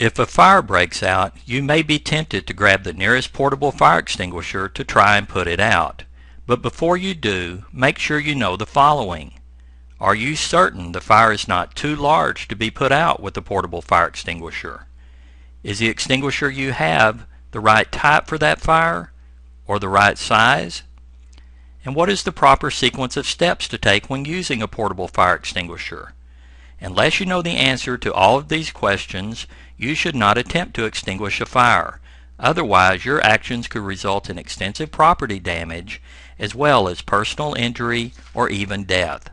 If a fire breaks out, you may be tempted to grab the nearest portable fire extinguisher to try and put it out. But before you do, make sure you know the following. Are you certain the fire is not too large to be put out with a portable fire extinguisher? Is the extinguisher you have the right type for that fire, or the right size? And what is the proper sequence of steps to take when using a portable fire extinguisher? Unless you know the answer to all of these questions, you should not attempt to extinguish a fire. Otherwise, your actions could result in extensive property damage as well as personal injury or even death.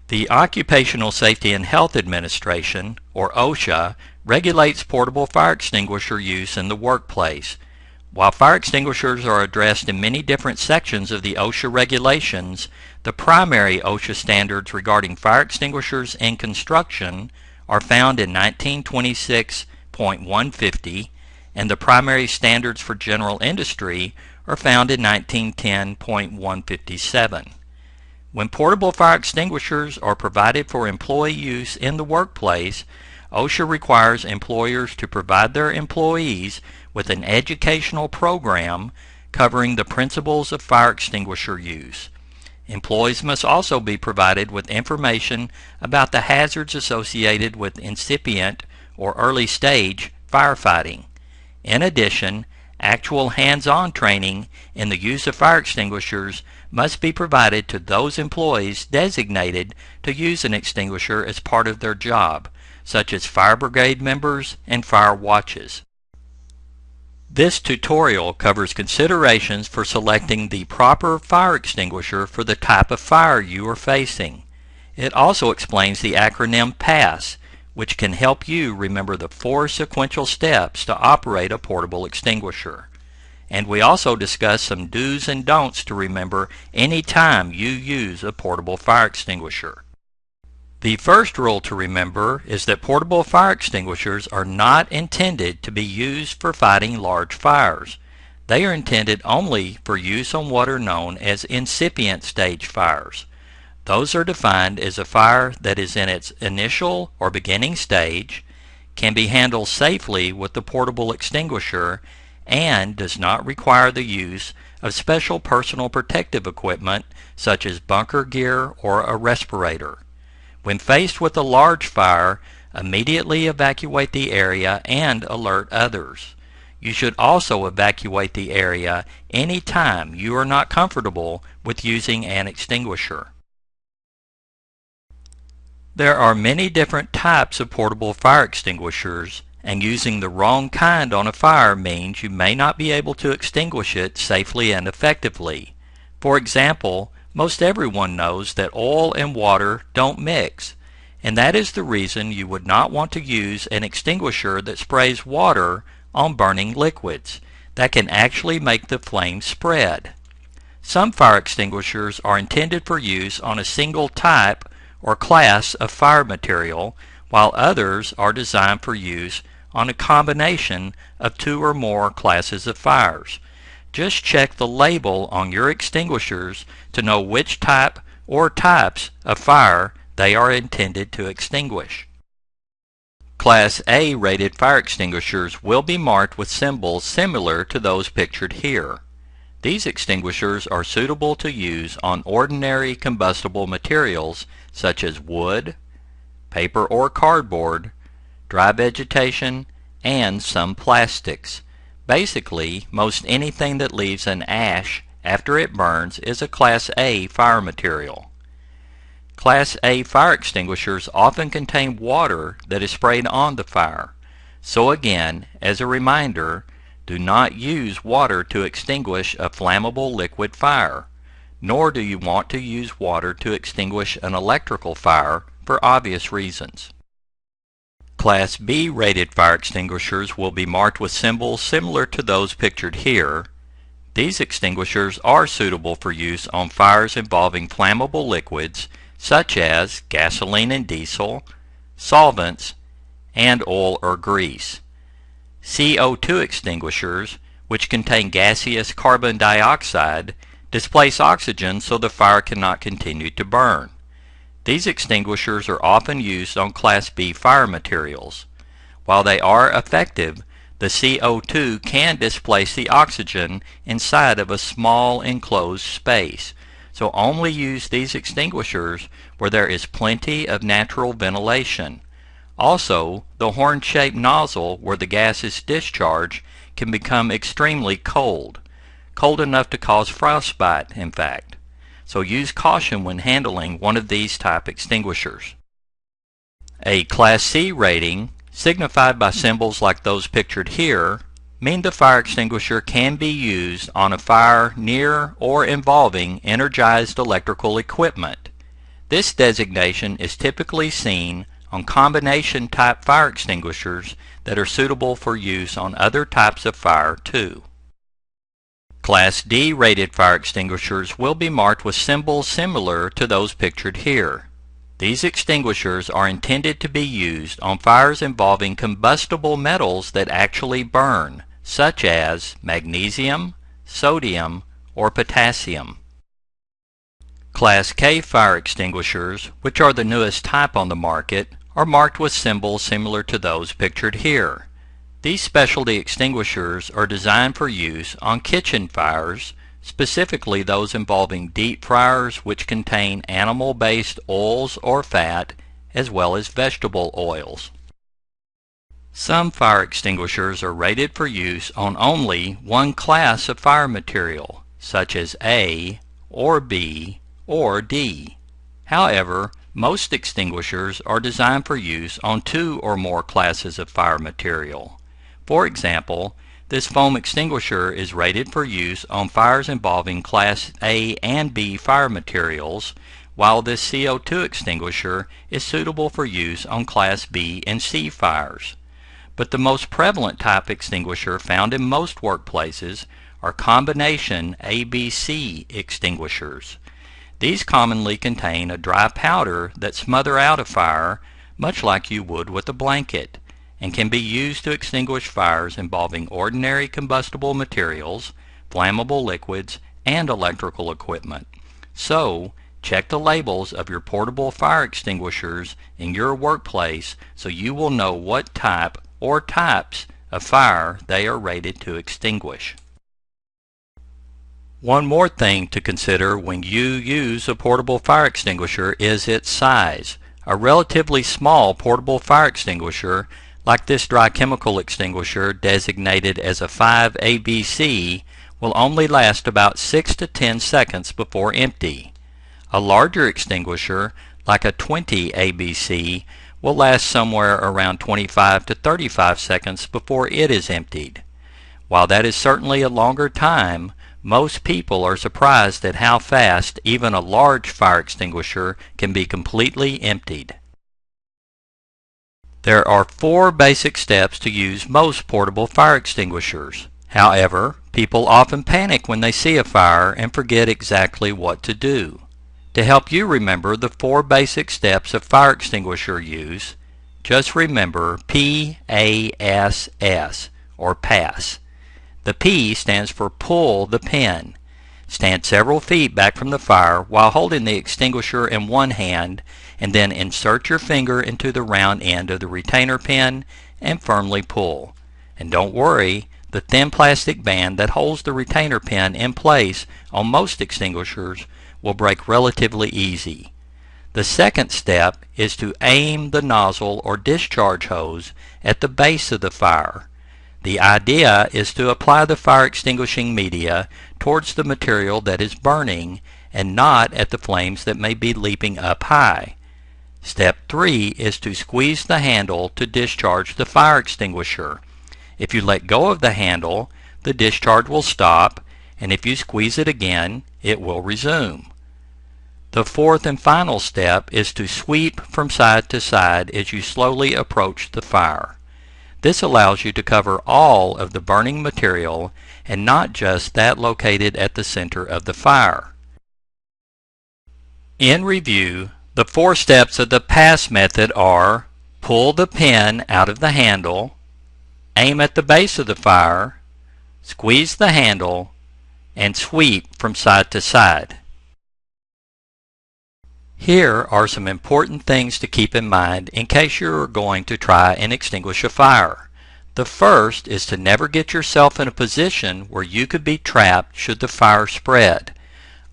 The Occupational Safety and Health Administration, or OSHA, regulates portable fire extinguisher use in the workplace. While fire extinguishers are addressed in many different sections of the OSHA regulations, the primary OSHA standards regarding fire extinguishers in construction are found in 1926.150, and the primary standards for general industry are found in 1910.157. When portable fire extinguishers are provided for employee use in the workplace, OSHA requires employers to provide their employees with an educational program covering the principles of fire extinguisher use. Employees must also be provided with information about the hazards associated with incipient or early stage firefighting. In addition, actual hands-on training in the use of fire extinguishers must be provided to those employees designated to use an extinguisher as part of their job, such as fire brigade members and fire watches. This tutorial covers considerations for selecting the proper fire extinguisher for the type of fire you are facing. It also explains the acronym PASS, which can help you remember the 4 sequential steps to operate a portable extinguisher. And we also discuss some do's and don'ts to remember anytime you use a portable fire extinguisher. The first rule to remember is that portable fire extinguishers are not intended to be used for fighting large fires. They are intended only for use on what are known as incipient stage fires. Those are defined as a fire that is in its initial or beginning stage, can be handled safely with the portable extinguisher, and does not require the use of special personal protective equipment such as bunker gear or a respirator. When faced with a large fire, immediately evacuate the area and alert others. You should also evacuate the area anytime you are not comfortable with using an extinguisher. There are many different types of portable fire extinguishers, and using the wrong kind on a fire means you may not be able to extinguish it safely and effectively. For example, most everyone knows that oil and water don't mix, and that is the reason you would not want to use an extinguisher that sprays water on burning liquids. That can actually make the flame spread. Some fire extinguishers are intended for use on a single type or class of fire material, while others are designed for use on a combination of 2 or more classes of fires. Just check the label on your extinguishers to know which type or types of fire they are intended to extinguish. Class A rated fire extinguishers will be marked with symbols similar to those pictured here. These extinguishers are suitable to use on ordinary combustible materials such as wood, paper or cardboard, dry vegetation, and some plastics. Basically, most anything that leaves an ash after it burns is a Class A fire material. Class A fire extinguishers often contain water that is sprayed on the fire. So again, as a reminder, do not use water to extinguish a flammable liquid fire, nor do you want to use water to extinguish an electrical fire for obvious reasons. Class B rated fire extinguishers will be marked with symbols similar to those pictured here. These extinguishers are suitable for use on fires involving flammable liquids such as gasoline and diesel, solvents, and oil or grease. CO2 extinguishers, which contain gaseous carbon dioxide, displace oxygen so the fire cannot continue to burn. These extinguishers are often used on Class B fire materials. While they are effective, the CO2 can displace the oxygen inside of a small enclosed space. So only use these extinguishers where there is plenty of natural ventilation. Also, the horn-shaped nozzle where the gas is discharged can become extremely cold. Cold enough to cause frostbite, in fact. So use caution when handling one of these type extinguishers. A Class C rating, signified by symbols like those pictured here, mean the fire extinguisher can be used on a fire near or involving energized electrical equipment. This designation is typically seen on combination type fire extinguishers that are suitable for use on other types of fire too. Class D rated fire extinguishers will be marked with symbols similar to those pictured here. These extinguishers are intended to be used on fires involving combustible metals that actually burn, such as magnesium, sodium, or potassium. Class K fire extinguishers, which are the newest type on the market, are marked with symbols similar to those pictured here. These specialty extinguishers are designed for use on kitchen fires, specifically those involving deep fryers which contain animal-based oils or fat, as well as vegetable oils. Some fire extinguishers are rated for use on only one class of fire material, such as A, or B, or D. However, most extinguishers are designed for use on two or more classes of fire material. For example, this foam extinguisher is rated for use on fires involving Class A and B fire materials, while this CO2 extinguisher is suitable for use on Class B and C fires. But the most prevalent type extinguisher found in most workplaces are combination ABC extinguishers. These commonly contain a dry powder that smother out a fire, much like you would with a blanket, and can be used to extinguish fires involving ordinary combustible materials, flammable liquids, and electrical equipment. So, check the labels of your portable fire extinguishers in your workplace so you will know what type or types of fire they are rated to extinguish. One more thing to consider when you use a portable fire extinguisher is its size. A relatively small portable fire extinguisher, like this dry chemical extinguisher designated as a 5ABC, will only last about 6 to 10 seconds before empty. A larger extinguisher, like a 20ABC, will last somewhere around 25 to 35 seconds before it is emptied. While that is certainly a longer time, most people are surprised at how fast even a large fire extinguisher can be completely emptied. There are 4 basic steps to use most portable fire extinguishers. However, people often panic when they see a fire and forget exactly what to do. To help you remember the 4 basic steps of fire extinguisher use, just remember PASS, or PASS. The P stands for pull the pin. Stand several feet back from the fire while holding the extinguisher in one hand, and then insert your finger into the round end of the retainer pin and firmly pull. And don't worry, the thin plastic band that holds the retainer pin in place on most extinguishers will break relatively easy. The second step is to aim the nozzle or discharge hose at the base of the fire. The idea is to apply the fire extinguishing media towards the material that is burning and not at the flames that may be leaping up high. Step 3 is to squeeze the handle to discharge the fire extinguisher. If you let go of the handle, the discharge will stop, and if you squeeze it again, it will resume. The fourth and final step is to sweep from side to side as you slowly approach the fire. This allows you to cover all of the burning material and not just that located at the center of the fire. In review, the 4 steps of the PASS method are: pull the pin out of the handle, aim at the base of the fire, squeeze the handle, and sweep from side to side. Here are some important things to keep in mind in case you are going to try and extinguish a fire. The first is to never get yourself in a position where you could be trapped should the fire spread.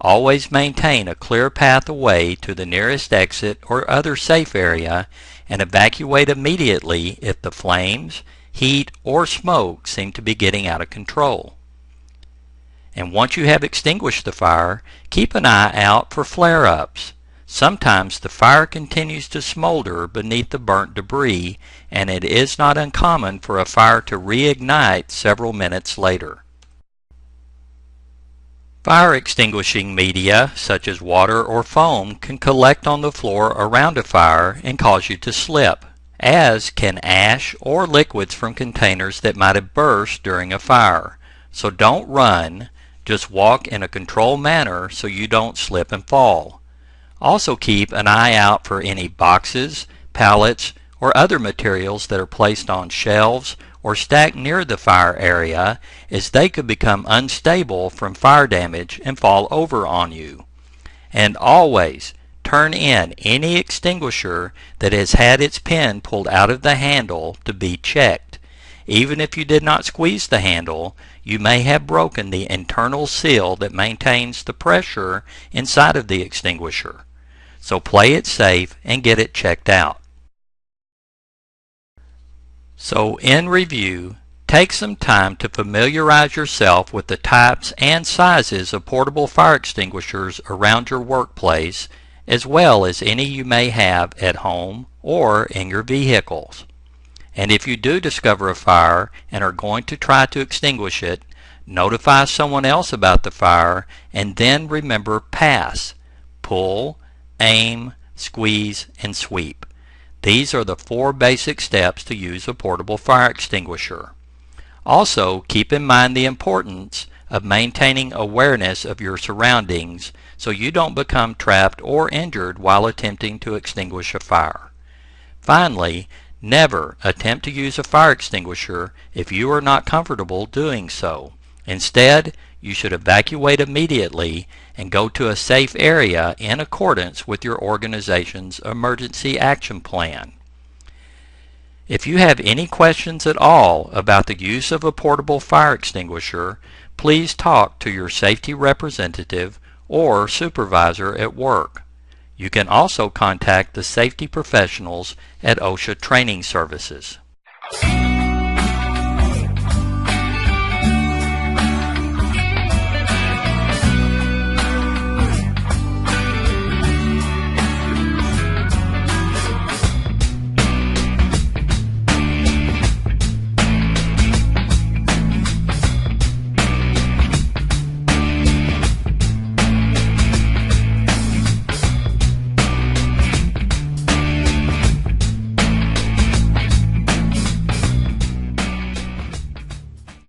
Always maintain a clear path away to the nearest exit or other safe area and evacuate immediately if the flames, heat, or smoke seem to be getting out of control. And once you have extinguished the fire, keep an eye out for flare-ups. Sometimes the fire continues to smolder beneath the burnt debris, and it is not uncommon for a fire to reignite several minutes later. Fire extinguishing media, such as water or foam, can collect on the floor around a fire and cause you to slip, as can ash or liquids from containers that might have burst during a fire. So don't run, just walk in a controlled manner so you don't slip and fall. Also keep an eye out for any boxes, pallets, or other materials that are placed on shelves or stacked near the fire area, as they could become unstable from fire damage and fall over on you. And always turn in any extinguisher that has had its pin pulled out of the handle to be checked. Even if you did not squeeze the handle, you may have broken the internal seal that maintains the pressure inside of the extinguisher. So play it safe and get it checked out. So in review, take some time to familiarize yourself with the types and sizes of portable fire extinguishers around your workplace, as well as any you may have at home or in your vehicles. And if you do discover a fire and are going to try to extinguish it, notify someone else about the fire, and then remember PASS: pull, aim, squeeze, and sweep. These are the 4 basic steps to use a portable fire extinguisher. Also, keep in mind the importance of maintaining awareness of your surroundings so you don't become trapped or injured while attempting to extinguish a fire. Finally, never attempt to use a fire extinguisher if you are not comfortable doing so. Instead, you should evacuate immediately and go to a safe area in accordance with your organization's emergency action plan. If you have any questions at all about the use of a portable fire extinguisher, please talk to your safety representative or supervisor at work. You can also contact the safety professionals at OSHA Training Services.